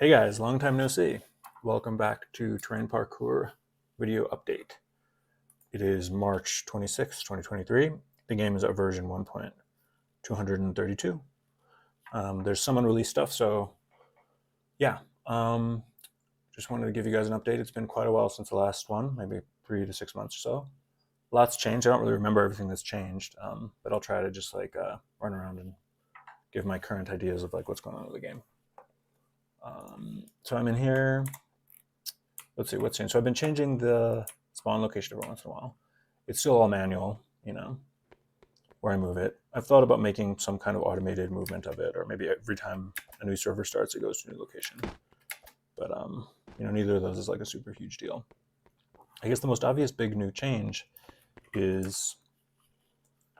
Hey guys, long time no see. Welcome back to Terrain Parkour video update. It is March 26, 2023. The game is at version 1.232. There's some unreleased stuff, so yeah. Just wanted to give you guys an update. It's been quite a while since the last one, maybe 3 to 6 months or so. Lots changed. I don't really remember everything that's changed, but I'll try to just run around and give my current ideas of what's going on with the game. So I'm in here. Let's see what's changed. So I've been changing the spawn location every once in a while. It's still all manual, where I move it. I've thought about making some kind of automated movement of it, or maybe every time a new server starts, it goes to a new location. But neither of those is a super huge deal. I guess the most obvious big new change is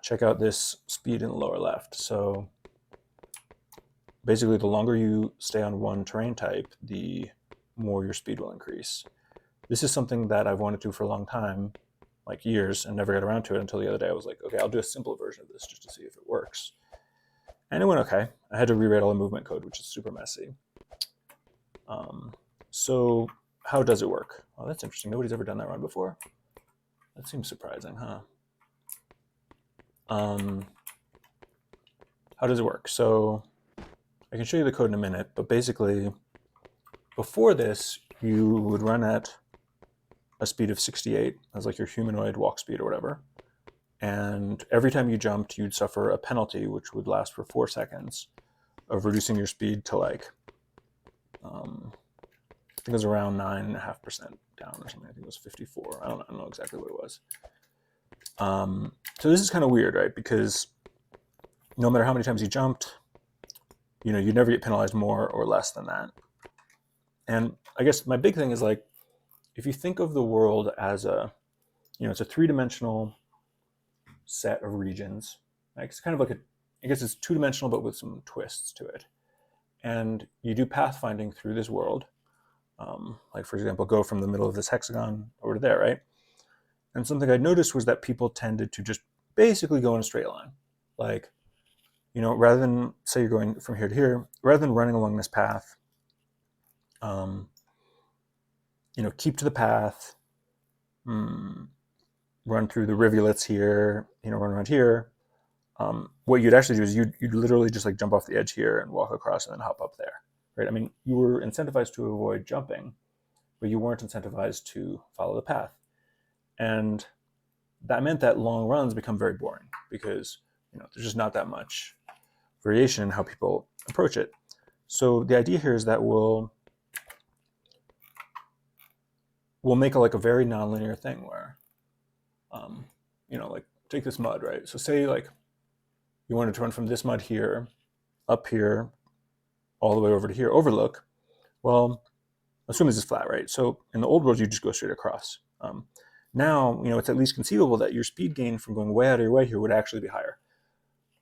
check out this speed in the lower left. So basically, the longer you stay on one terrain type, the more your speed will increase. This is something that I've wanted to for a long time, like years, and never got around to it until the other day. I was like, okay, I'll do a simple version of this just to see if it works. And it went okay. I had to rewrite all the movement code, which is super messy. So how does it work? Well, that's interesting. Nobody's ever done that run before. That seems surprising, huh? How does it work? So I can show you the code in a minute, but basically, before this, you would run at a speed of 68 as your humanoid walk speed or whatever. And every time you jumped, you'd suffer a penalty, which would last for 4 seconds, of reducing your speed to I think it was around 9.5% down or something. I think it was 54. I don't know exactly what it was. So this is kind of weird, right? Because no matter how many times you jumped, you never get penalized more or less than that. And I guess my big thing is if you think of the world as it's a 3-dimensional set of regions. It's kind of I guess it's 2-dimensional, but with some twists to it. And you do pathfinding through this world. For example, go from the middle of this hexagon over to there, right? And something I noticed was that people tended to just basically go in a straight line. Rather than, say you're going from here to here, rather than running along this path, keep to the path, run through the rivulets here, run around here. What you'd actually do is you'd literally just jump off the edge here and walk across and then hop up there, right? I mean, you were incentivized to avoid jumping, but you weren't incentivized to follow the path. And that meant that long runs become very boring because, there's just not that much variation in how people approach it. So the idea here is that we'll make a very nonlinear thing where, take this mud, right? So say you wanted to run from this mud here, up here, all the way over to here, overlook. Well, assume this is flat, right? So in the old world, you just go straight across. Now, it's at least conceivable that your speed gain from going way out of your way here would actually be higher.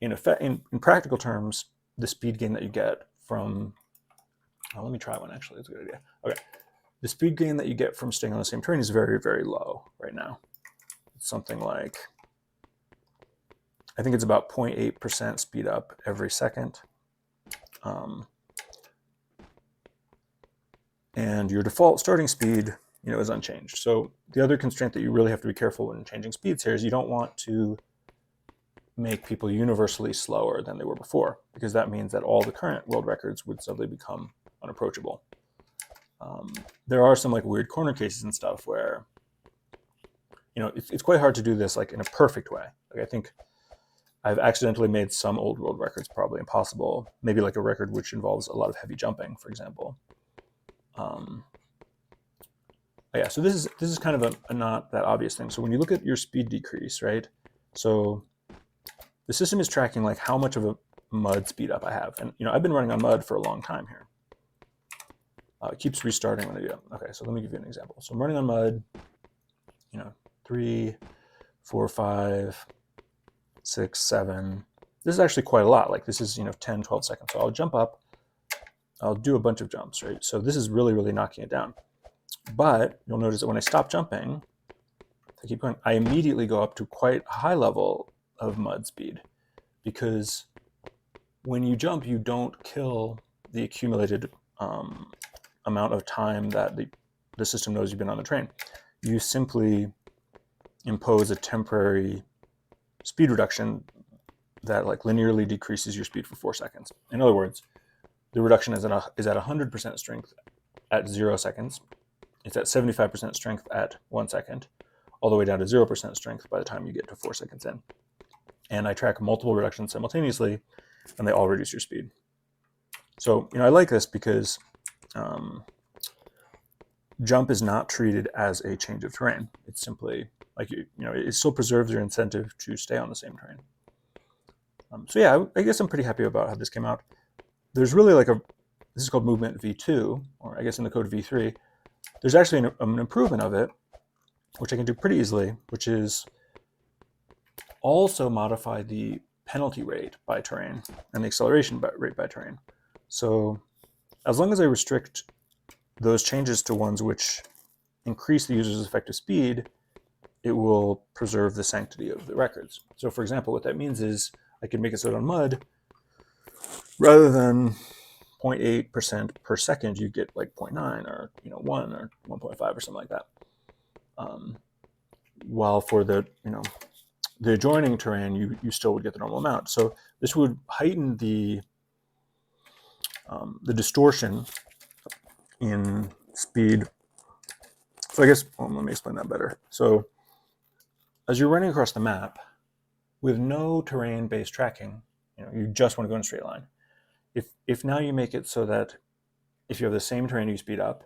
In practical terms, the speed gain that you get from, let me try one actually, it's a good idea. Okay, the speed gain that you get from staying on the same terrain is very, very low right now. It's something like, I think it's about 0.8% speed up every second. And your default starting speed, is unchanged. So the other constraint that you really have to be careful when changing speeds here is you don't want to make people universally slower than they were before, because that means that all the current world records would suddenly become unapproachable. There are some weird corner cases and stuff where, it's quite hard to do this in a perfect way. I think I've accidentally made some old world records probably impossible. Maybe a record which involves a lot of heavy jumping, for example. Yeah, so this is kind of a not that obvious thing. So when you look at your speed decrease, right? So the system is tracking how much of a mud speed up I have. And I've been running on mud for a long time here. It keeps restarting when I do it. Okay, so let me give you an example. So I'm running on mud, 3, 4, 5, 6, 7. This is actually quite a lot. This is 10, 12 seconds. So I'll jump up. I'll do a bunch of jumps, right? So this is really, really knocking it down. But you'll notice that when I stop jumping, I keep going, I immediately go up to quite a high level of mud speed, because when you jump, you don't kill the accumulated amount of time that the system knows you've been on the train. You simply impose a temporary speed reduction that like linearly decreases your speed for 4 seconds. In other words, the reduction is at 100% strength at 0 seconds. It's at 75% strength at 1 second, all the way down to 0% strength by the time you get to 4 seconds in. And I track multiple reductions simultaneously, and they all reduce your speed. So, I like this because jump is not treated as a change of terrain. It's simply like, it still preserves your incentive to stay on the same terrain. So yeah, I guess I'm pretty happy about how this came out. There's really this is called movement V2, or I guess in the code V3. There's actually an improvement of it, which I can do pretty easily, which is also modify the penalty rate by terrain and the acceleration rate by terrain. So as long as I restrict those changes to ones which increase the user's effective speed, it will preserve the sanctity of the records. So for example, what that means is I can make it so that on mud, rather than 0.8% per second, you get like 0.9 or 1 or 1.5 or something like that. While for the adjoining terrain, you still would get the normal amount. So this would heighten the distortion in speed. So I guess, let me explain that better. So as you're running across the map with no terrain-based tracking, you just want to go in a straight line. If now you make it so that if you have the same terrain, you speed up,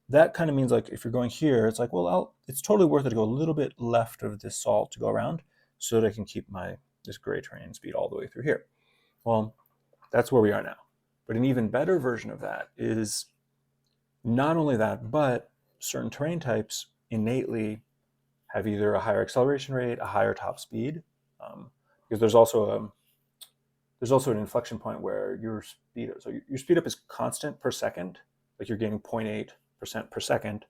that kind of means like if you're going here, it's like, well, it's totally worth it to go a little bit left of this salt to go around so that I can keep this gray terrain speed all the way through here. Well, that's where we are now. But an even better version of that is not only that, but certain terrain types innately have either a higher acceleration rate, a higher top speed, because there's also an inflection point where your speed up is constant per second, like you're gaining 0.8% per second,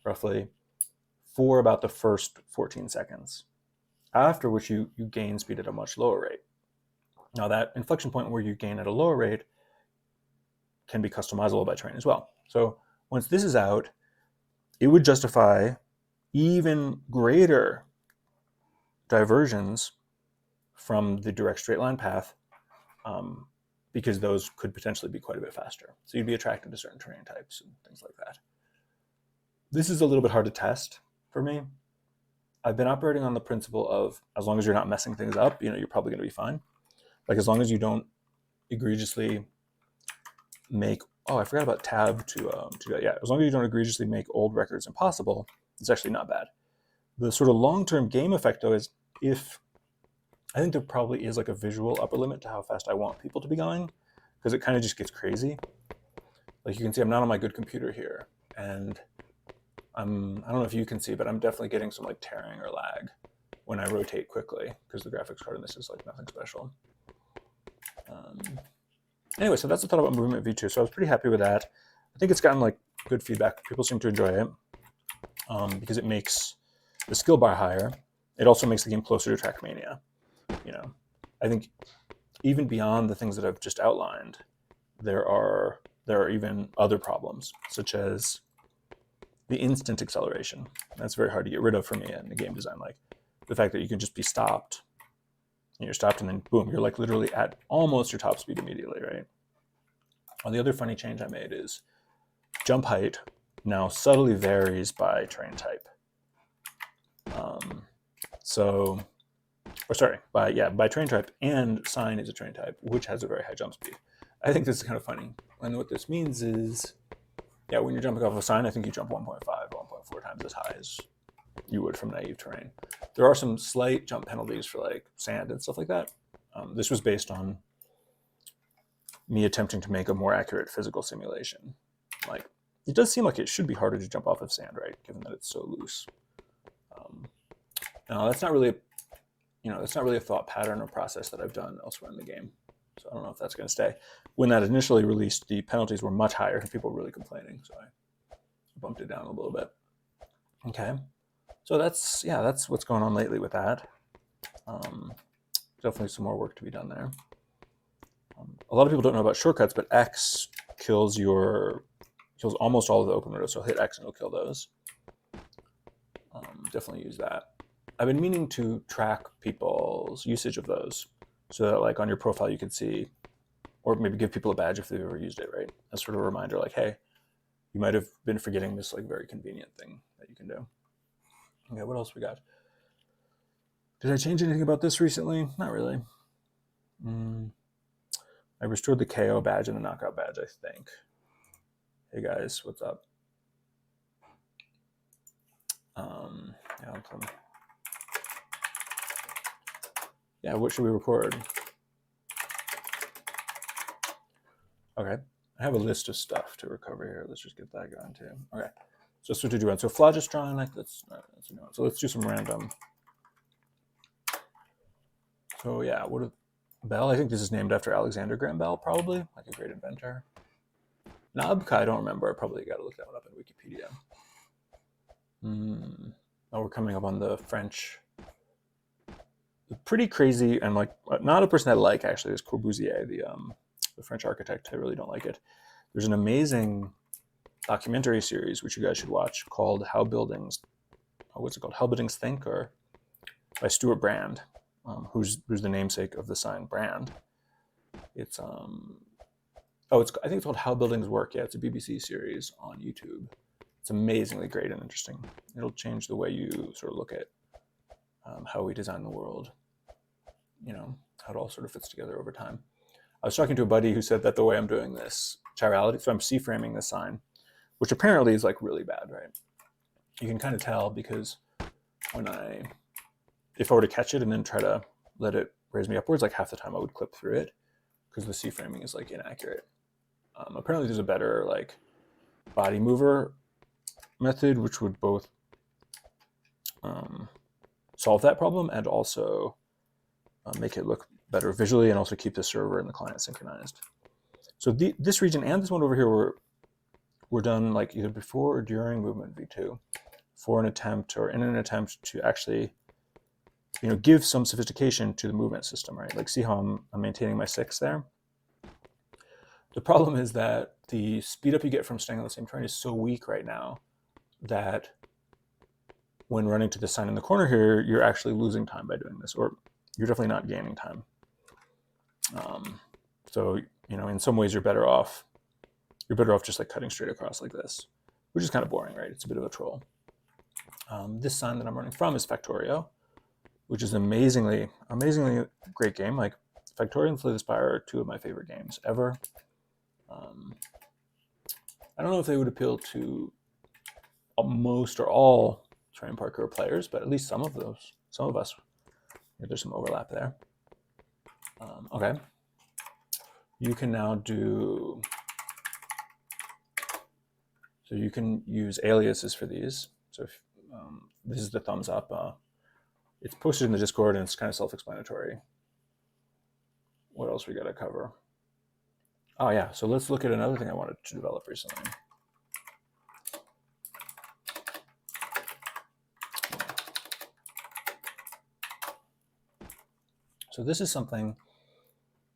roughly, for about the first 14 seconds, after which you gain speed at a much lower rate. Now that inflection point where you gain at a lower rate can be customizable by terrain as well. So once this is out, it would justify even greater diversions from the direct straight line path, because those could potentially be quite a bit faster. So you'd be attracted to certain terrain types and things like that. This is a little bit hard to test for me. I've been operating on the principle of, as long as you're not messing things up, you're probably going to be fine. Like as long as you don't egregiously make, I forgot about tab to that. Yeah, as long as you don't egregiously make old records impossible, it's actually not bad. The sort of long-term game effect though is I think there probably is like a visual upper limit to how fast I want people to be going, because it kind of just gets crazy. Like you can see I'm not on my good computer here, and I don't know if you can see, but I'm definitely getting some like tearing or lag when I rotate quickly, because the graphics card in this is like nothing special. Anyway, so that's the thought about Movement V2. So I was pretty happy with that. I think it's gotten like good feedback. People seem to enjoy it because it makes the skill bar higher. It also makes the game closer to Trackmania. I think even beyond the things that I've just outlined, there are even other problems, such as the instant acceleration. That's very hard to get rid of for me in the game design. Like the fact that you can just be stopped, and you're stopped, and then boom, you're like literally at almost your top speed immediately, right? Well, the other funny change I made is jump height now subtly varies by terrain type. By terrain type, and sign is a terrain type, which has a very high jump speed. I think this is kind of funny. And what this means is, when you're jumping off a sign, I think you jump 1.5, 1.4 times as high as you would from naive terrain. There are some slight jump penalties for like sand and stuff like that. This was based on me attempting to make a more accurate physical simulation. Like, it does seem like it should be harder to jump off of sand, right? Given that it's so loose. Now that's not really a thought pattern or process that I've done elsewhere in the game. So I don't know if that's going to stay. When that initially released, the penalties were much higher and people were really complaining. So I bumped it down a little bit. Okay. So that's what's going on lately with that. Definitely some more work to be done there. A lot of people don't know about shortcuts, but X kills almost all of the open windows. So hit X and it'll kill those. Definitely use that. I've been meaning to track people's usage of those so that like on your profile you can see, or maybe give people a badge if they've ever used it, right? As sort of a reminder, like, hey, you might have been forgetting this like very convenient thing that you can do. Okay, what else we got? Did I change anything about this recently? Not really. I restored the KO badge and the knockout badge, I think. Hey guys, what's up? Yeah, what should we record? Okay, I have a list of stuff to recover here. Let's just get that going too. Okay, so what to do. So phlogistrone, like that's a new one. So let's do some random. So yeah, Bell? I think this is named after Alexander Graham Bell, probably, like a great inventor. Nabka, I don't remember. I probably got to look that one up in Wikipedia. Now we're coming up on the French. Pretty crazy, and like not a person I like actually is Corbusier, the French architect. I really don't like it. There's an amazing documentary series which you guys should watch called How Buildings Think, or by Stuart Brand, who's the namesake of the sign Brand. It's I think it's called How Buildings Work. Yeah, it's a BBC series on YouTube. It's amazingly great and interesting. It'll change the way you sort of look at how we design the world, how it all sort of fits together over time. I was talking to a buddy who said that the way I'm doing this chirality, so I'm C-framing this sign, which apparently is like really bad, right? You can kind of tell because if I were to catch it and then try to let it raise me upwards, like half the time I would clip through it because the C-framing is like inaccurate. Apparently there's a better like body mover method, which would both solve that problem and also make it look better visually and also keep the server and the client synchronized. So this region and this one over here were done like either before or during movement V2 in an attempt to actually give some sophistication to the movement system, right? Like see how I'm maintaining my 6 there? The problem is that the speed up you get from staying on the same terrain is so weak right now that when running to the sign in the corner here, you're actually losing time by doing this, or you're definitely not gaining time. So, in some ways you're better off just like cutting straight across like this, which is kind of boring, right? It's a bit of a troll. This sign that I'm running from is Factorio, which is amazingly great game. Like Factorio and Slay the Spire are 2 of my favorite games ever. I don't know if they would appeal to most or all terrain parkour players, but at least some of us, there's some overlap there. Okay. You can now so you can use aliases for these. So if, this is the thumbs up. It's posted in the Discord and it's kind of self-explanatory. What else we got to cover? Oh yeah, so let's look at another thing I wanted to develop recently. So this is something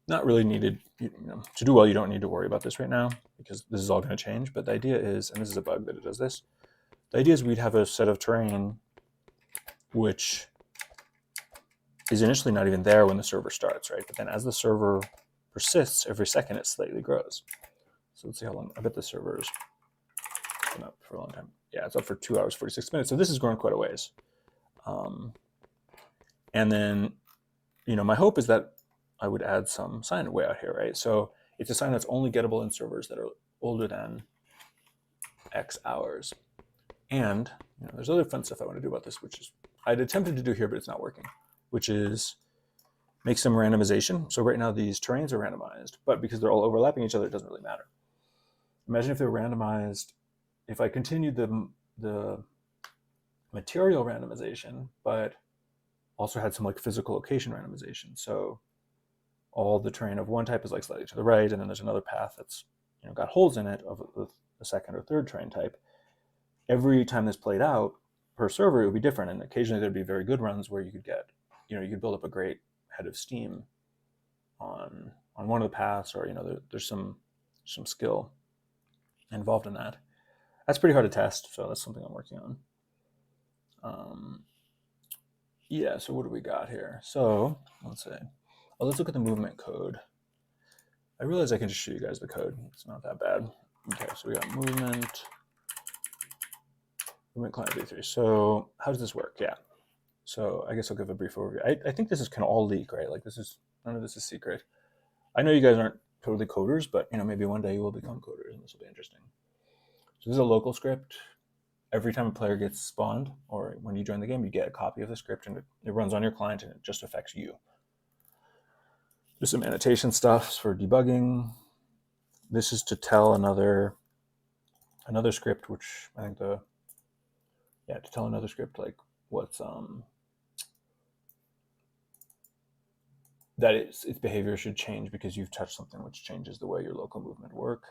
not really needed. To do well, you don't need to worry about this right now because this is all going to change. But the idea is, and this is a bug that it does this, the idea is we'd have a set of terrain which is initially not even there when the server starts, right? But then as the server persists, every second it slightly grows. So let's see how long. I bet the server's been up for a long time. Yeah, it's up for 2 hours, 46 minutes. So this is growing quite a ways. And then, my hope is that I would add some sign way out here, right? So it's a sign that's only gettable in servers that are older than X hours. And there's other fun stuff I want to do about this, which is I'd attempted to do here, but it's not working, which is make some randomization. So right now these terrains are randomized, but because they're all overlapping each other, it doesn't really matter. Imagine if they were randomized, if I continued the material randomization, but also had some like physical location randomization. So all the terrain of one type is like slightly to the right, and then there's another path that's got holes in it of the second or third terrain type. Every time this played out per server, it would be different, and occasionally there'd be very good runs where you could get, you could build up a great head of steam on one of the paths, or there's some some skill involved in that. That's pretty hard to test, so that's something I'm working on. Yeah, so what do we got here? So let's see. Oh, let's look at the movement code. I realize I can just show you guys the code. It's not that bad. Okay, so we got movement client v3. So how does this work? Yeah. So I guess I'll give a brief overview. I think this can all leak, right? Like none of this is secret. I know you guys aren't totally coders, but maybe one day you will become coders, and this will be interesting. So this is a local script. Every time a player gets spawned, or when you join the game, you get a copy of the script, and it runs on your client, and it just affects you. There's some annotation stuff for debugging. This is to tell another script, which I think to tell another script like what's that its behavior should change because you've touched something, which changes the way your local movement work.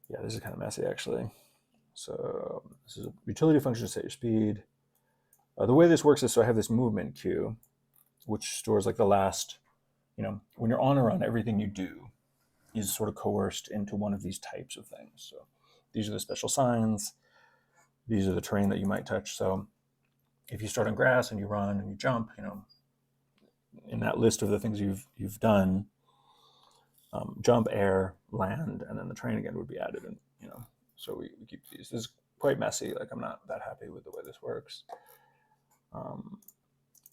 Yeah, this is kind of messy actually. So this is a utility function to set your speed. The way this works is, so I have this movement queue, which stores like the last, when you're on a run, everything you do is sort of coerced into one of these types of things. So these are the special signs. These are the terrain that you might touch. So if you start on grass and you run and you jump, in that list of the things you've done, jump, air, land, and then the terrain again would be added. And so we keep these. This is quite messy. Like, I'm not that happy with the way this works.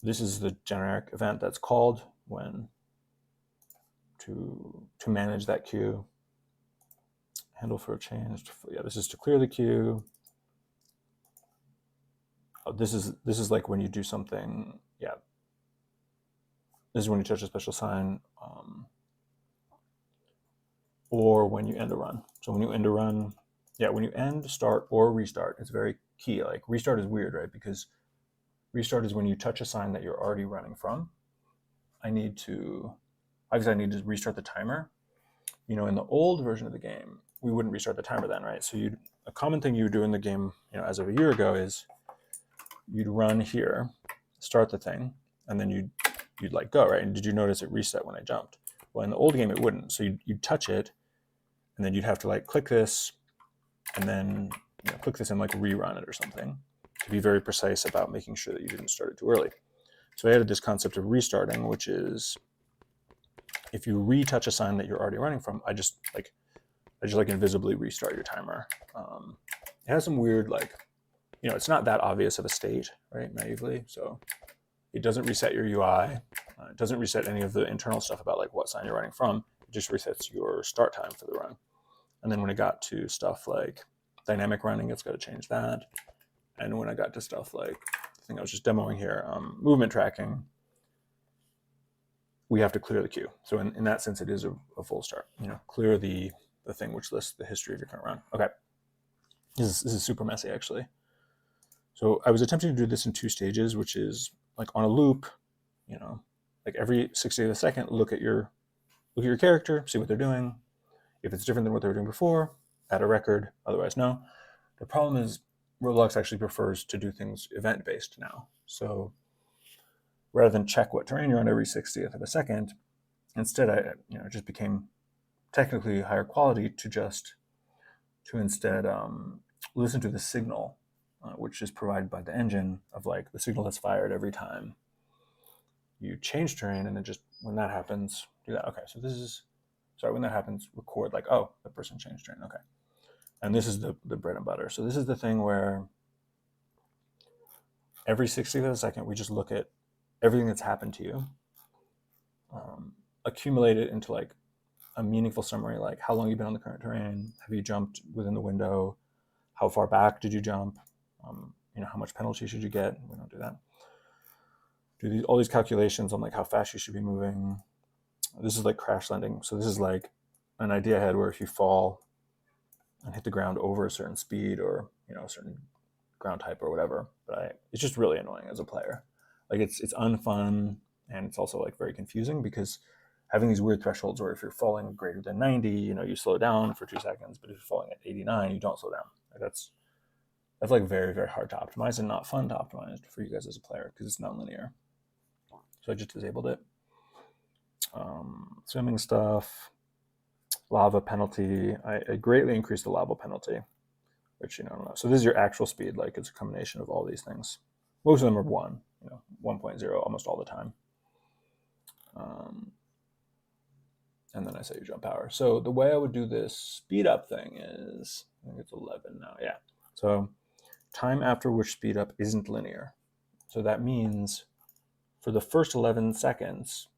This is the generic event that's called when to manage that queue. Handle for a change. Yeah, this is to clear the queue. This is like when you do something. Yeah. This is when you touch a special sign, or when you end a run. So when you end a run, when you end, start, or restart, it's very key. Like, restart is weird, right? Because restart is when you touch a sign that you're already running from. I need to restart the timer. In the old version of the game, we wouldn't restart the timer then, right? So a common thing you would do in the game, as of a year ago, is you'd run here, start the thing, and then you'd like go, right? And did you notice it reset when I jumped? Well, in the old game, it wouldn't. So you'd touch it, and then you'd have to like click this, and then click this and like rerun it or something to be very precise about making sure that you didn't start it too early. So I added this concept of restarting, which is if you retouch a sign that you're already running from, I just invisibly restart your timer. It has some weird it's not that obvious of a state, right? Naively, so it doesn't reset your UI. It doesn't reset any of the internal stuff about like what sign you're running from. It just resets your start time for the run. And then when it got to stuff like dynamic running, it's got to change that. And when I got to stuff like the thing I was just demoing here, movement tracking, we have to clear the queue. So in that sense, it is a full start. Clear the thing which lists the history of your current run. Okay, this is super messy actually. So I was attempting to do this in 2 stages, which is like on a loop. Like every 60th of a second, look at your character, see what they're doing. If it's different than what they were doing before, add a record. Otherwise, no. The problem is Roblox actually prefers to do things event-based now. So rather than check what terrain you're on every 60th of a second, instead it just became technically higher quality to instead listen to the signal, which is provided by the engine of like the signal that's fired every time you change terrain, and then just when that happens, do that. Okay, so when that happens, record like, oh, the person changed terrain. Okay, and this is the bread and butter. So this is the thing where every 60th of a second, we just look at everything that's happened to you, accumulate it into like a meaningful summary, like how long you've been on the current terrain, have you jumped within the window, how far back did you jump, how much penalty should you get? We don't do that. Do all these calculations on like how fast you should be moving. This is like crash landing. So this is like an idea I had where if you fall and hit the ground over a certain speed or a certain ground type or whatever, but it's just really annoying as a player. Like it's unfun, and it's also like very confusing because having these weird thresholds where if you're falling greater than 90, you slow down for 2 seconds, but if you're falling at 89, you don't slow down. Like that's like very, very hard to optimize and not fun to optimize for you guys as a player because it's non-linear. So I just disabled it. Swimming stuff. lava penalty. I greatly increased the lava penalty, which, I don't know. So this is your actual speed. Like, it's a combination of all these things. Most of them are 1, 1.0 almost all the time. And then I say your jump power. So the way I would do this speed up thing is, I think it's 11 now. Yeah. So time after which speed up isn't linear. So that means for the first 11 seconds,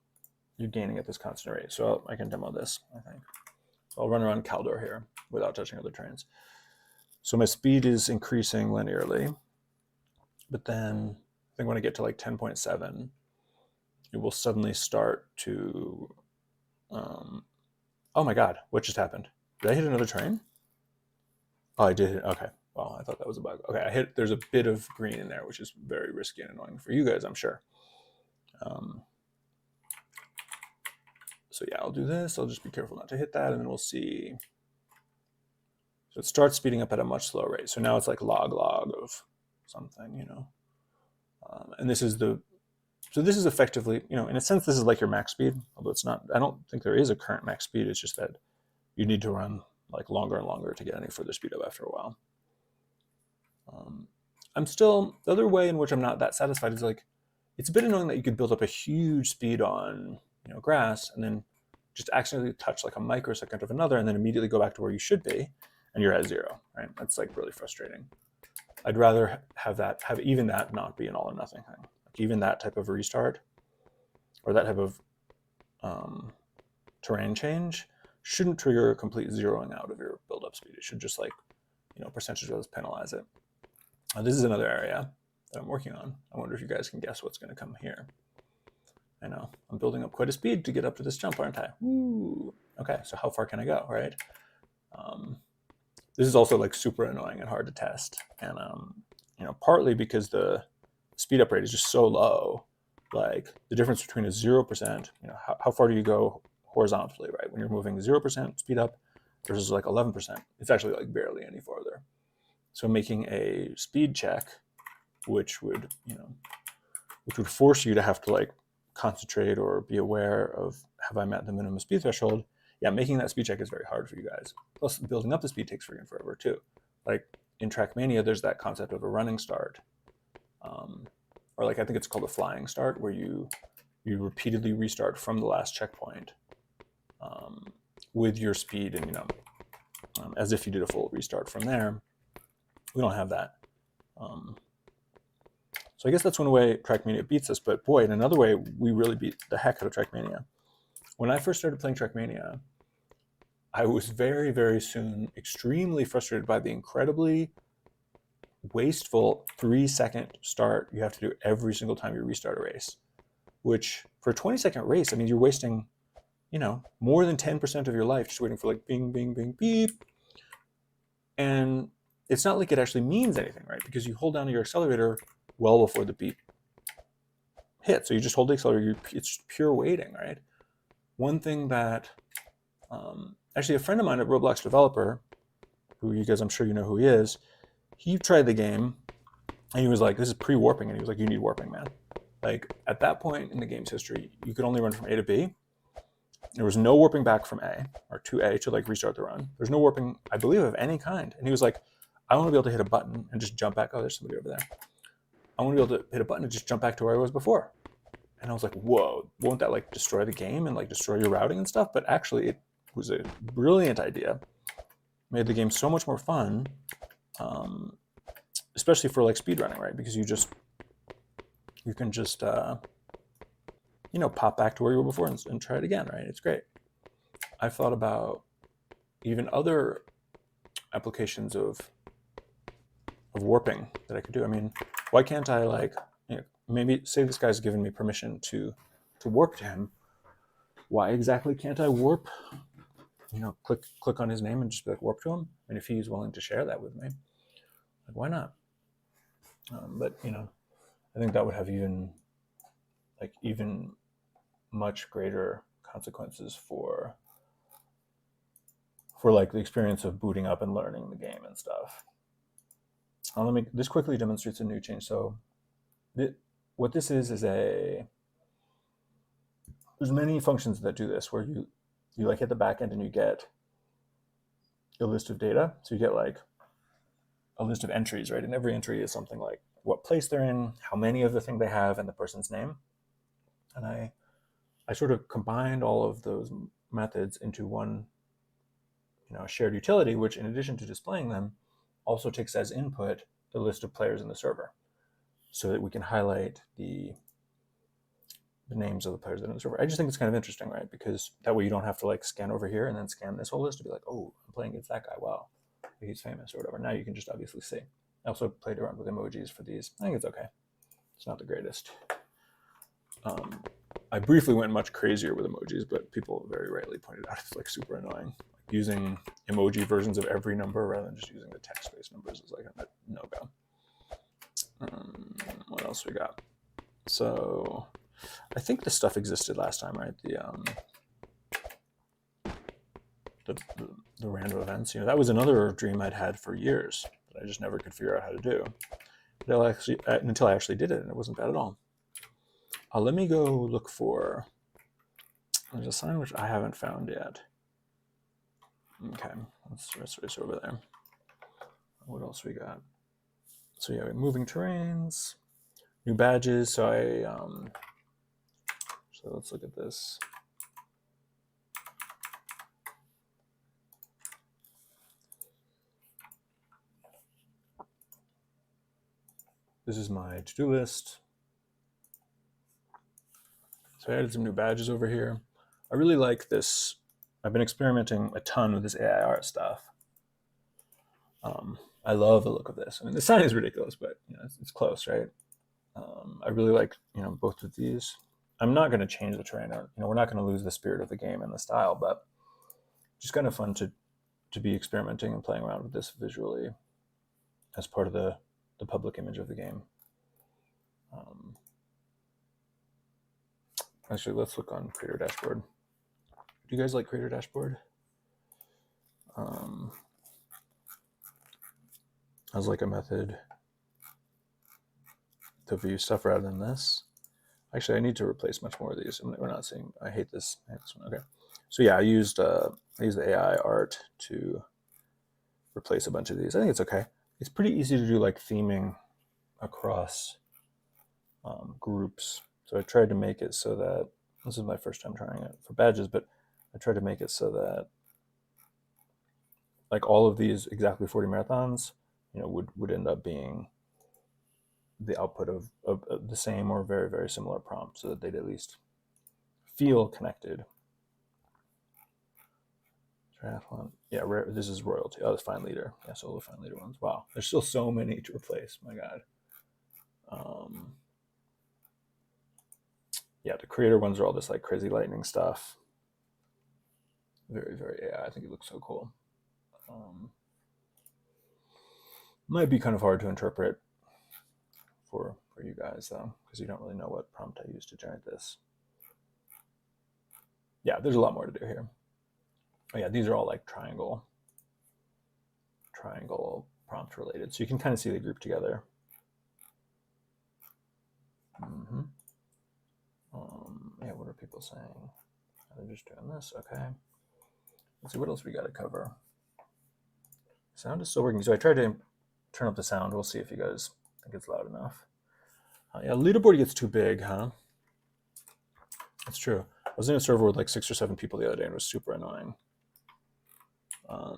you're gaining at this constant rate. So I can demo this, I think. So I'll run around Caldor here without touching other trains. So my speed is increasing linearly, but then I think when I get to like 10.7, it will suddenly start to, oh my God, what just happened? Did I hit another train? Oh, I did hit, okay. Well, I thought that was a bug. Okay, there's a bit of green in there, which is very risky and annoying for you guys, I'm sure. So yeah, I'll do this. I'll just be careful not to hit that, and then we'll see. So it starts speeding up at a much slower rate. So now it's like log of something, and this is so this is effectively, in a sense, this is like your max speed, although it's not. I don't think there is a current max speed. It's just that you need to run like longer and longer to get any further speed up after a while. The other way in which I'm not that satisfied is like, it's a bit annoying that you could build up a huge speed on, grass and then just accidentally touch like a microsecond of another and then immediately go back to where you should be and you're at 0, right? That's like really frustrating. I'd rather have even that not be an all or nothing thing. Like even that type of restart or that type of terrain change shouldn't trigger a complete zeroing out of your build-up speed. It should just like, percentage of those penalize it. This is another area that I'm working on. I wonder if you guys can guess what's going to come here. I know I'm building up quite a speed to get up to this jump, aren't I? Woo. Okay, so how far can I go, right? This is also like super annoying and hard to test, and partly because the speed up rate is just so low. Like the difference between a 0%, how far do you go horizontally, right? When you're moving 0% speed up versus like 11%, it's actually like barely any farther. So making a speed check, which would force you to have to like concentrate or be aware of, have I met the minimum speed threshold? Yeah, making that speed check is very hard for you guys. Plus, building up the speed takes freaking forever too. Like in Trackmania, there's that concept of a running start, or like I think it's called a flying start, where you repeatedly restart from the last checkpoint with your speed and as if you did a full restart from there. We don't have that. So I guess that's one way Trackmania beats us. But boy, in another way, we really beat the heck out of Trackmania. When I first started playing Trackmania, I was very, very soon extremely frustrated by the incredibly wasteful 3-second start you have to do every single time you restart a race. Which for a 20-second race, I mean, you're wasting, more than 10% of your life just waiting for like bing, bing, bing, beep. And it's not like it actually means anything, right? Because you hold down your accelerator well before the beep hits. So you just hold the accelerator, it's pure waiting, right? One thing that, actually a friend of mine, a Roblox developer, who you guys, I'm sure you know who he is, he tried the game and he was like, this is pre-warping. And he was like, you need warping, man. Like at that point in the game's history, you could only run from A to B. There was no warping back from A or to A to like restart the run. There's no warping, I believe, of any kind. And he was like, I want to be able to hit a button and just jump back. Oh, there's somebody over there. I want to be able to hit a button and just jump back to where I was before. And I was like, whoa, won't that like destroy the game and like destroy your routing and stuff? But actually it was a brilliant idea. Made the game so much more fun, especially for like speedrunning, right? Because you can just pop back to where you were before and try it again, right? It's great. I've thought about even other applications of warping that I could do. I mean, why can't I like, maybe say this guy's given me permission to warp to him. Why exactly can't I warp? Click on his name and just be like warp to him. And if he's willing to share that with me, like why not? But I think that would have even much greater consequences for like the experience of booting up and learning the game and stuff. This quickly demonstrates a new change. So what this is there's many functions that do this where you like hit the back end and you get a list of data. So you get like a list of entries, right? And every entry is something like what place they're in, how many of the thing they have, and the person's name. And I sort of combined all of those methods into one, shared utility, which in addition to displaying them, also takes as input the list of players in the server, so that we can highlight the names of the players that are in the server. I just think it's kind of interesting, right? Because that way you don't have to like scan over here and then scan this whole list to be like, oh, I'm playing against that guy. Wow, he's famous or whatever. Now you can just obviously see. I also played around with emojis for these. I think it's okay. It's not the greatest. I briefly went much crazier with emojis, but people very rightly pointed out it's like super annoying. Like using emoji versions of every number rather than just using the text-based numbers is like a no-go. What else we got? So I think this stuff existed last time, right? The random events. That was another dream I'd had for years that I just never could figure out how to do. Until I actually did it, and it wasn't bad at all. Let me go look for. There's a sign which I haven't found yet. Okay, let's race over there. What else we got? So yeah, moving terrains, new badges. So so let's look at this. This is my to-do list. So I added some new badges over here. I really like this. I've been experimenting a ton with this AI art stuff. I love the look of this. I mean, the sign is ridiculous, but it's close, right? I really like both of these. I'm not going to change the terrain. We're not going to lose the spirit of the game and the style, but just kind of fun to be experimenting and playing around with this visually as part of the public image of the game. Actually, let's look on Creator Dashboard. Do you guys like Creator Dashboard? As like a method to view stuff rather than this. Actually, I need to replace much more of these. We're not seeing. I hate this. I hate this one. Okay. So yeah, I used the AI art to replace a bunch of these. I think it's okay. It's pretty easy to do like theming across groups. So I tried to make it so that this is my first time trying it for badges, but I tried to make it so that like all of these exactly 40 marathons, would end up being the output of the same or very, very similar prompt, so that they'd at least feel connected. Triathlon. Yeah, this is royalty. Oh, it's fine leader. Yeah, solo fine leader ones. Wow, there's still so many to replace. My God. Yeah, the creator ones are all this like crazy lightning stuff. Very, very AI. I think it looks so cool. Might be kind of hard to interpret for you guys though, because you don't really know what prompt I used to generate this. Yeah, there's a lot more to do here. Oh yeah, these are all like triangle prompt related, so you can kind of see the group together. Yeah, what are people saying? They're just doing this. Okay. Let's see what else we got to cover. Sound is still working, so I tried to turn up the sound. We'll see if you guys think it's loud enough. Yeah, leaderboard gets too big, huh? That's true. I was in a server with like 6 or 7 people the other day, and it was super annoying. Like,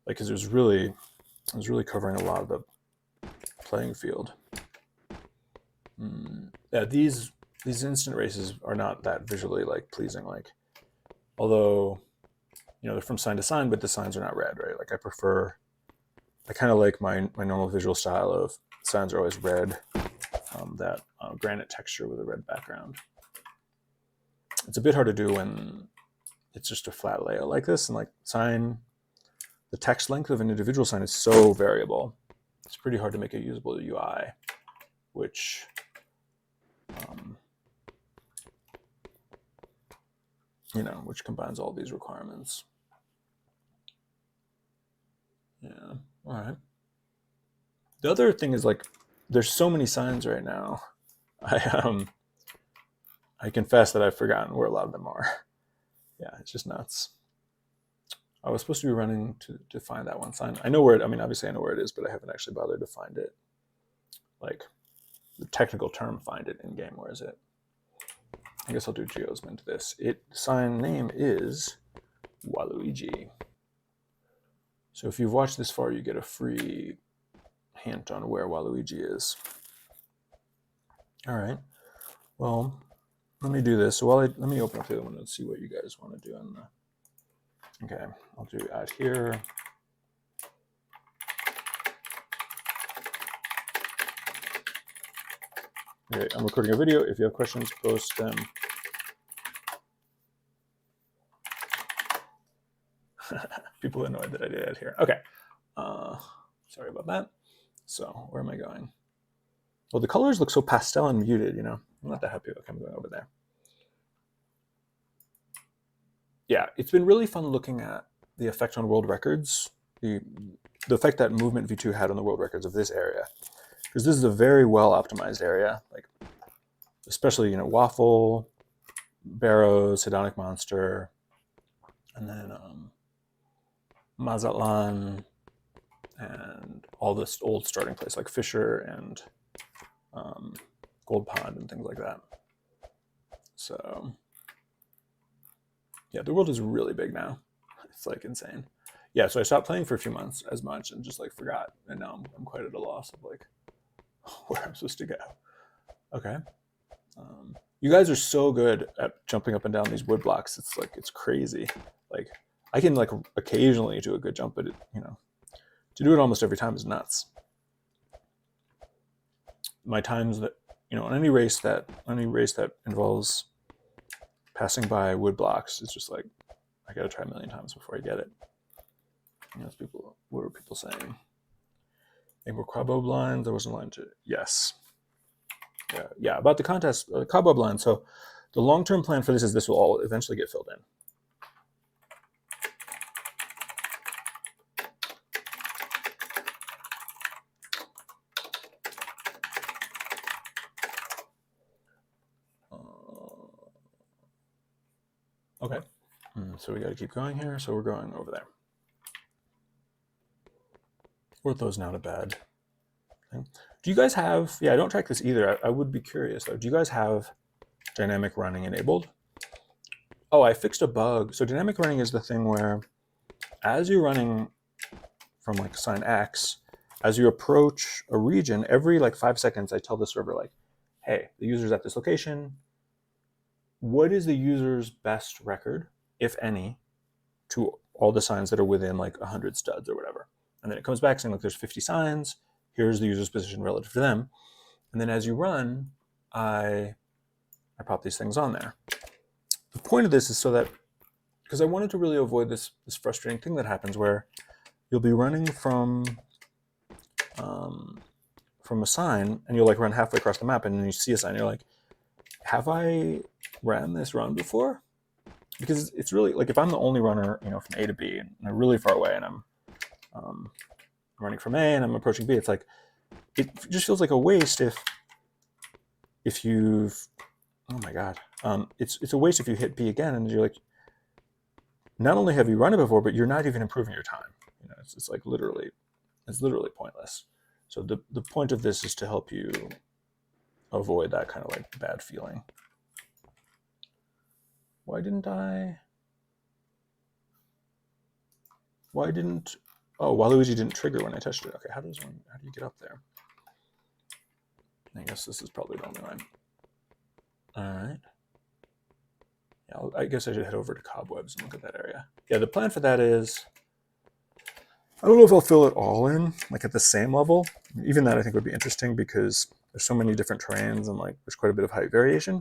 because it was really covering a lot of the playing field. Yeah, these instant races are not that visually like pleasing. Like, although they're from sign to sign, but the signs are not red, right? Like I kind of like my normal visual style of signs are always red, that granite texture with a red background. It's a bit hard to do when it's just a flat layout like this, and like sign, the text length of an individual sign is so variable. It's pretty hard to make a usable UI, which which combines all these requirements. Yeah. All right. The other thing is like, there's so many signs right now. I confess that I've forgotten where a lot of them are. Yeah, it's just nuts. I was supposed to be running to find that one sign. I know where it, I mean, obviously I know where it is, but I haven't actually bothered to find it. Like the technical term, find it in game. Where is it? I guess I'll do geosmin to this. Sign name is Waluigi. So if you've watched this far, you get a free hint on where Waluigi is. All right. Well, let me do this. So let me open up the other one and see what you guys want to do on the. Okay, I'll do add here. Okay, I'm recording a video. If you have questions, post them. People annoyed that I did it here. Okay. Sorry about that. So where am I going? Well, the colors look so pastel and muted, you know. I'm not that happy. Okay, I'm going over there. Yeah, it's been really fun looking at the effect on world records, the effect that Movement V2 had on the world records of this area. Because this is a very well optimized area, like especially, you know, Waffle, Barrows, Hedonic Monster, and then Mazatlan, and all this old starting place like Fisher and Gold Pond and things like that. So yeah, the world is really big now. It's like insane. Yeah, so I stopped playing for a few months as much and just like forgot, and now I'm quite at a loss of like where I'm supposed to go. Okay. You guys are so good at jumping up and down these wood blocks. It's like, it's crazy. Like I can like occasionally do a good jump, but it, you know, to do it almost every time is nuts. My times that, you know, on any race that involves passing by wood blocks, it's just like, I got to try a million times before I get it. You know, people, what were people saying? They were cobweb lines. There wasn't a line to, yes. Yeah, about the contest, cobweb line. So the long-term plan for this is this will all eventually get filled in. Okay, so we got to keep going here. So we're going over there. Ortho's not a bad thing. Do you guys have, yeah, I don't track this either. I would be curious though. Do you guys have dynamic running enabled? Oh, I fixed a bug. So dynamic running is the thing where as you're running from like sign X, as you approach a region, every like 5 seconds, I tell the server like, hey, the user's at this location. What is the user's best record, if any, to all the signs that are within like 100 studs or whatever? And then it comes back saying, look, there's 50 signs. Here's the user's position relative to them. And then as you run, I pop these things on there. The point of this is so that, because I wanted to really avoid this frustrating thing that happens where you'll be running from a sign and you'll like run halfway across the map and then you see a sign and you're like, have I ran this run before? Because it's really like, if I'm the only runner, you know, from A to B and I'm really far away and I'm running from A and I'm approaching B, it's like, it just feels like a waste if you've, oh my God, it's a waste if you hit B again and you're like, not only have you run it before, but you're not even improving your time. You know, it's like literally, it's literally pointless. So the point of this is to help you avoid that kind of like bad feeling. Why didn't, oh, Waluigi didn't trigger when I touched it. Okay, how do you get up there? I guess this is probably the only line. All right. Yeah, I guess I should head over to Cobwebs and look at that area. Yeah, the plan for that is, I don't know if I'll fill it all in, like at the same level. Even that I think would be interesting because there's so many different terrains and like there's quite a bit of height variation.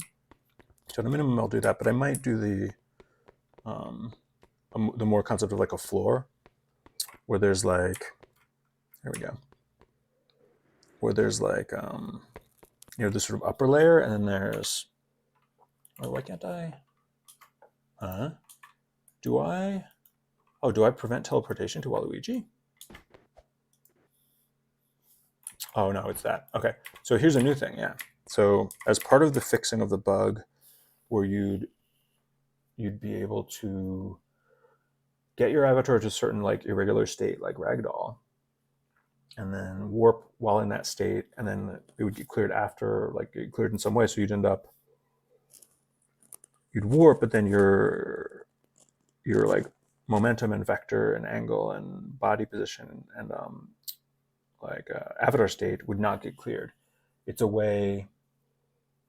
So at a minimum, I'll do that, but I might do the more concept of like a floor where there's like, here we go, where there's like, you know, this sort of upper layer and then there's, oh, why can't I? Do I prevent teleportation to Waluigi? Oh no, it's that. Okay, so here's a new thing, yeah. So as part of the fixing of the bug where you'd be able to get your avatar to a certain like irregular state, like ragdoll, and then warp while in that state, and then it would get cleared after, like get cleared in some way. So you'd warp, but then your like momentum and vector and angle and body position and avatar state would not get cleared. It's a way,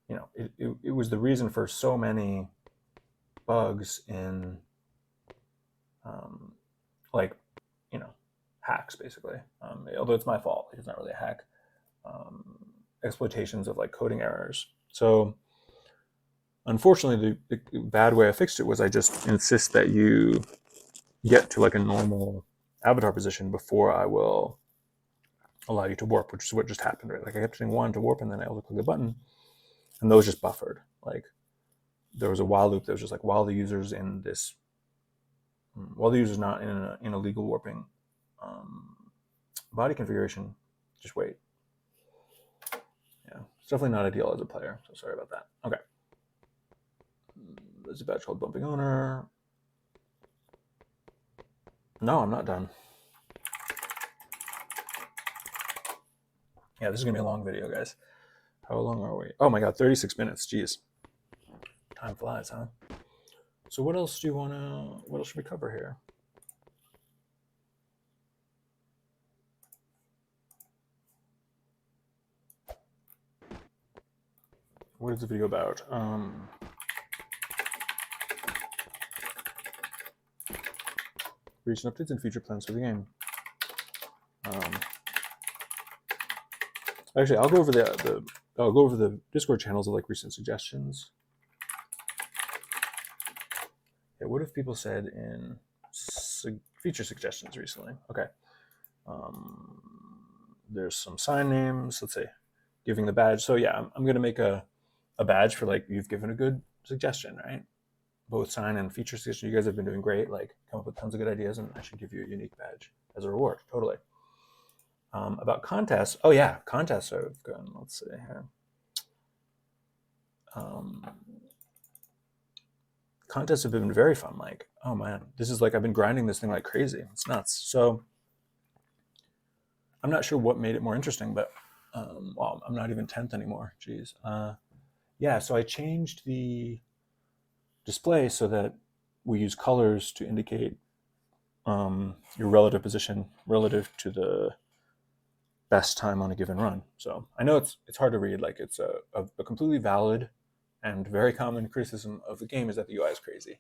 it was the reason for so many bugs in um, like, hacks basically. Although it's my fault, it's not really a hack. Um, Exploitations of like coding errors. So unfortunately, the bad way I fixed it was I just insist that you get to like a normal avatar position before I will allow you to warp, which is what just happened, right? Like I kept saying one to warp, and then I also click the button, and those just buffered. Like there was a while loop that was just like while the user's not in a legal warping body configuration, just wait. Yeah, it's definitely not ideal as a player, so sorry about that. Okay. There's a badge called Bumping Owner. No, I'm not done. Yeah, this is going to be a long video, guys. How long are we? Oh my god, 36 minutes. Jeez. Time flies, huh? So what else should we cover here? What is the video about? Recent updates and future plans for the game. Actually, I'll go over the Discord channels of like recent suggestions. Yeah, what have people said in feature suggestions recently? Okay. There's some sign names. Let's see. Giving the badge. So yeah, I'm going to make a badge for like, you've given a good suggestion, right? Both sign and feature suggestion. You guys have been doing great. Like, come up with tons of good ideas, and I should give you a unique badge as a reward. Totally. About contests. Oh yeah, contests have gone. Let's see here. Contests have been very fun. Like, oh man, this is like, I've been grinding this thing like crazy. It's nuts. So I'm not sure what made it more interesting, but well, I'm not even 10th anymore. Jeez. Yeah, so I changed the display so that we use colors to indicate your relative position relative to the best time on a given run. So I know it's hard to read. Like, it's a completely valid and very common criticism of the game is that the UI is crazy.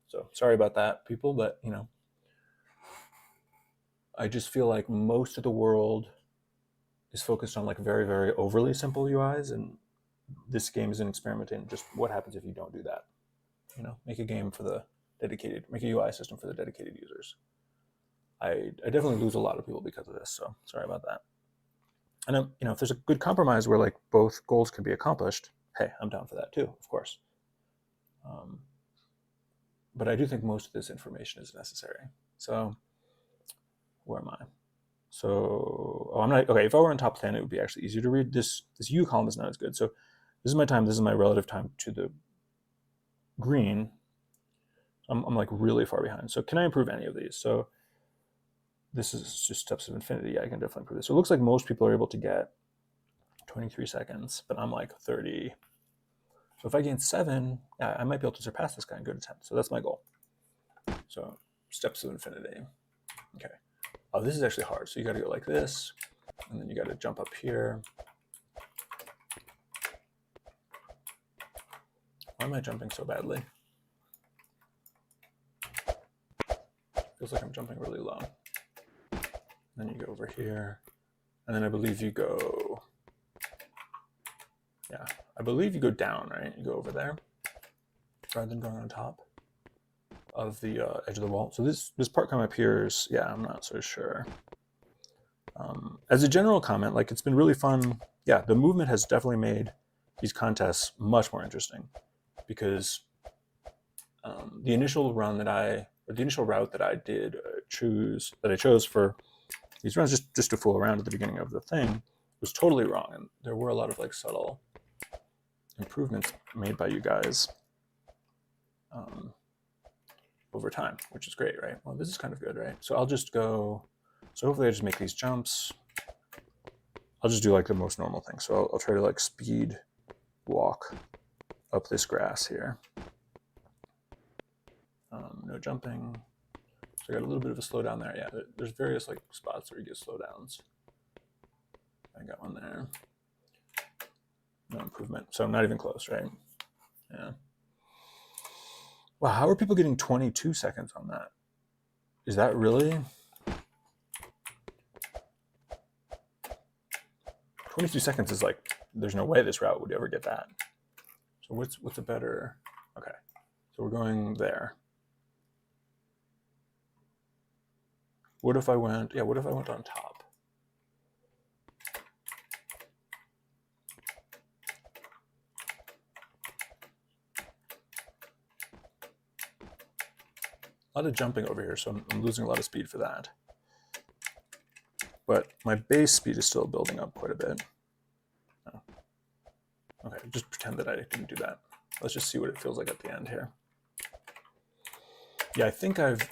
So sorry about that, people, but I just feel like most of the world is focused on like very, very overly simple UIs, and this game is an experiment in just what happens if you don't do that. Make a game for the dedicated, make a UI system for the dedicated users. I definitely lose a lot of people because of this, so sorry about that. And if there's a good compromise where like both goals can be accomplished, hey, I'm down for that too, of course. But I do think most of this information is necessary. So where am I? So I'm not okay. If I were in top 10, it would be actually easier to read. This U column is not as good. So this is my time. This is my relative time to the green. I'm like really far behind. So can I improve any of these? So this is just steps of infinity. Yeah, I can definitely improve this. So it looks like most people are able to get 23 seconds, but I'm like 30. So if I gain 7, yeah, I might be able to surpass this guy and go to 10. So that's my goal. So steps of infinity. Okay. Oh, this is actually hard. So you got to go like this, and then you got to jump up here. Why am I jumping so badly? Feels like I'm jumping really low. Then you go over here, and then I believe you go, yeah, I believe you go down, right? You go over there, rather than going on top of the edge of the wall. So this part kind of appears, yeah, I'm not so sure. As a general comment, like, it's been really fun. Yeah, the movement has definitely made these contests much more interesting, because the initial route that I did I chose for these runs, just to fool around at the beginning of the thing, was totally wrong, and there were a lot of like subtle improvements made by you guys. over time, which is great, right? Well, this is kind of good, right? So I'll just go, so hopefully I just make these jumps. I'll just do like the most normal thing. So I'll try to like speed walk up this grass here. No jumping. So I got a little bit of a slowdown there. Yeah, there's various like spots where you get slowdowns. I got one there. No improvement. So I'm not even close, right? Yeah. Wow, how are people getting 22 seconds on that? Is that really? 22 seconds is like, there's no way this route would ever get that. So what's a better, okay. So we're going there. What if I went, yeah, what if I went on top? A lot of jumping over here, so I'm losing a lot of speed for that. But my base speed is still building up quite a bit. Oh. Okay, just pretend that I didn't do that. Let's just see what it feels like at the end here. Yeah, I think I've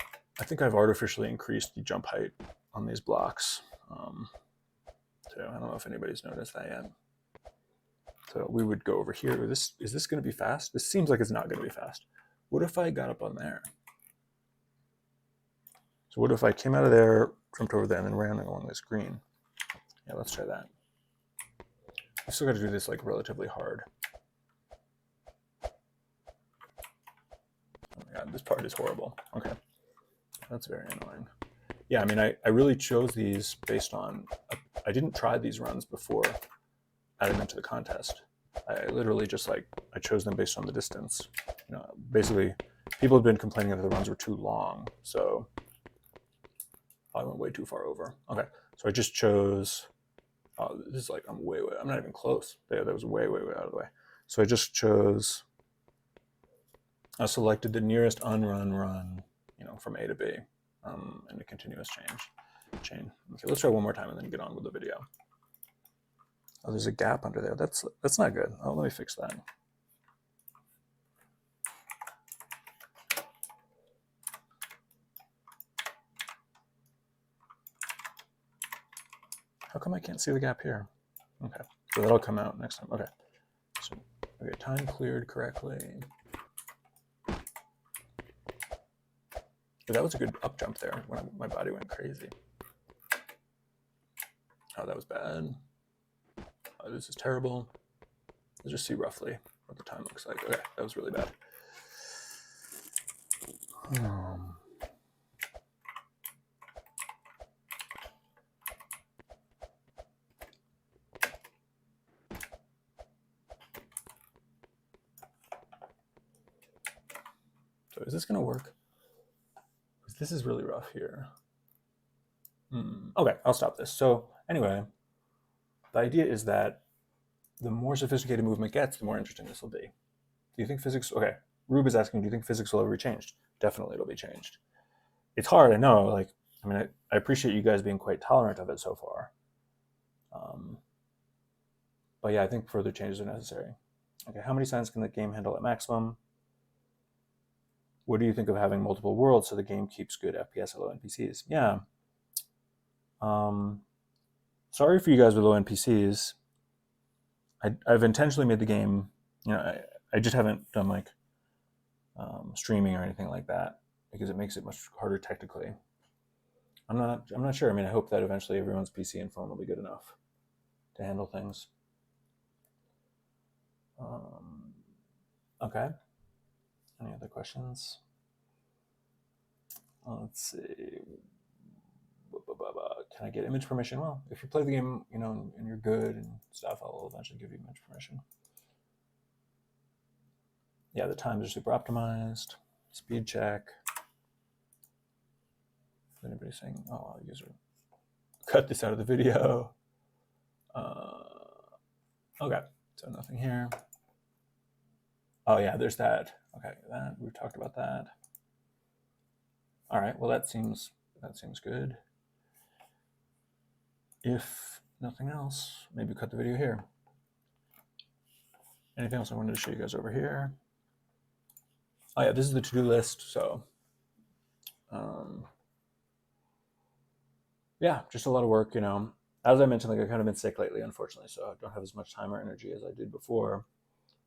artificially increased the jump height on these blocks. So I don't know if anybody's noticed that yet. So we would go over here. Is this going to be fast? This seems like it's not going to be fast. What if I got up on there? So what if I came out of there, jumped over there, and then ran along this green? Yeah, let's try that. I still got to do this like relatively hard. Oh my god, this part is horrible. Okay, that's very annoying. Yeah, I mean, I really chose these based on, I didn't try these runs before adding them to the contest. I literally just like, I chose them based on the distance. You know, basically, people have been complaining that the runs were too long, so I went way too far over. Okay, so I just chose, oh, this is like, I'm not even close. That was way out of the way. So I just chose, I selected the nearest unrun run, you know, from A to B, in a continuous chain. Okay, let's try one more time and then get on with the video. Oh, there's a gap under there. That's not good. Oh, let me fix that. How come I can't see the gap here? Okay, so that'll come out next time. Okay, so okay, time cleared correctly. But that was a good up jump there when my body went crazy. Oh, that was bad. Oh, this is terrible. Let's just see roughly what the time looks like. Okay, that was really bad. So is this going to work? This is really rough here. Okay, I'll stop this. So anyway, the idea is that the more sophisticated movement gets, the more interesting this will be. Do you think physics, okay, Rube is asking, do you think physics will ever be changed? Definitely it'll be changed. It's hard, I know, like, I mean, I appreciate you guys being quite tolerant of it so far. But yeah, I think further changes are necessary. Okay, how many signs can the game handle at maximum? What do you think of having multiple worlds so the game keeps good FPS at low NPCs? Yeah. Sorry for you guys with low NPCs. I've intentionally made the game, you know, I just haven't done like streaming or anything like that because it makes it much harder technically. I'm not sure. I mean, I hope that eventually everyone's PC and phone will be good enough to handle things. Okay. Any other questions? Let's see. Can I get image permission? Well, if you play the game, you know, and you're good and stuff, I'll eventually give you image permission. Yeah, the times are super optimized. Speed check. Is anybody saying, oh, user, cut this out of the video. Okay, so nothing here. Oh yeah, there's that. Okay, that we've talked about that. All right, well that seems good. If nothing else, maybe cut the video here. Anything else I wanted to show you guys over here? Oh yeah, this is the to-do list. So Yeah, just a lot of work, you know. As I mentioned, like I've kind of been sick lately, unfortunately, so I don't have as much time or energy as I did before.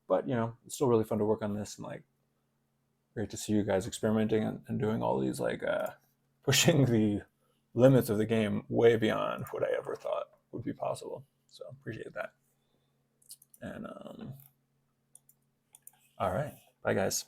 But you know, it's still really fun to work on this, and like great to see you guys experimenting and doing all these like pushing the limits of the game way beyond what I ever thought would be possible. So appreciate that. And all right, bye guys.